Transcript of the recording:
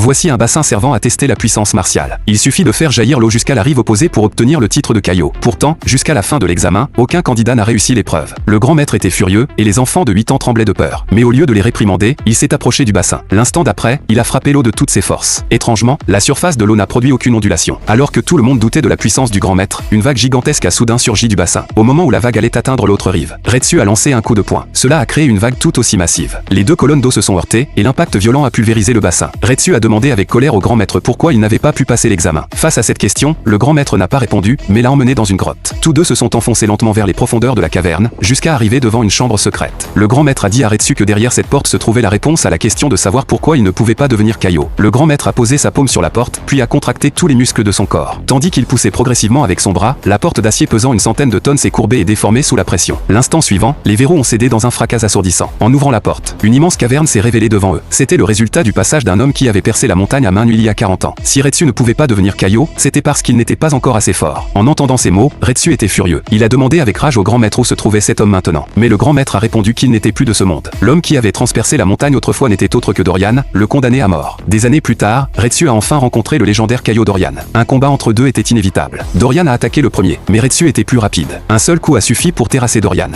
Voici un bassin servant à tester la puissance martiale. Il suffit de faire jaillir l'eau jusqu'à la rive opposée pour obtenir le titre de Kaio. Pourtant, jusqu'à la fin de l'examen, aucun candidat n'a réussi l'épreuve. Le grand maître était furieux, et les enfants de 8 ans tremblaient de peur. Mais au lieu de les réprimander, il s'est approché du bassin. L'instant d'après, il a frappé l'eau de toutes ses forces. Étrangement, la surface de l'eau n'a produit aucune ondulation. Alors que tout le monde doutait de la puissance du grand maître, une vague gigantesque a soudain surgi du bassin. Au moment où la vague allait atteindre l'autre rive, Retsu a lancé un coup de poing. Cela a créé une vague tout aussi massive. Les deux colonnes d'eau se sont heurtées, et l'impact violent a pulvérisé le bassin. Retsu a demandé avec colère au grand maître pourquoi il n'avait pas pu passer l'examen. Face à cette question, le grand maître n'a pas répondu, mais l'a emmené dans une grotte. Tous deux se sont enfoncés lentement vers les profondeurs de la caverne, jusqu'à arriver devant une chambre secrète. Le grand maître a dit à Retsu que derrière cette porte se trouvait la réponse à la question de savoir pourquoi il ne pouvait pas devenir Kaio. Le grand maître a posé sa paume sur la porte, puis a contracté tous les muscles de son corps. Tandis qu'il poussait progressivement avec son bras, la porte d'acier pesant une centaine de tonnes s'est courbée et déformée sous la pression. L'instant suivant, les verrous ont cédé dans un fracas assourdissant. En ouvrant la porte, une immense caverne s'est révélée devant eux. C'était le résultat du passage d'un homme qui avait percé la montagne à main nue il y a 40 ans. Si Retsu ne pouvait pas devenir Kaio, c'était parce qu'il n'était pas encore assez fort. En entendant ces mots, Retsu était furieux. Il a demandé avec rage au grand maître où se trouvait cet homme maintenant. Mais le grand maître a répondu qu'il n'était plus de ce monde. L'homme qui avait transpercé la montagne autrefois n'était autre que Dorian, le condamné à mort. Des années plus tard, Retsu a enfin rencontré le légendaire Kaio Dorian. Un combat entre deux était inévitable. Dorian a attaqué le premier, mais Retsu était plus rapide. Un seul coup a suffi pour terrasser Dorian.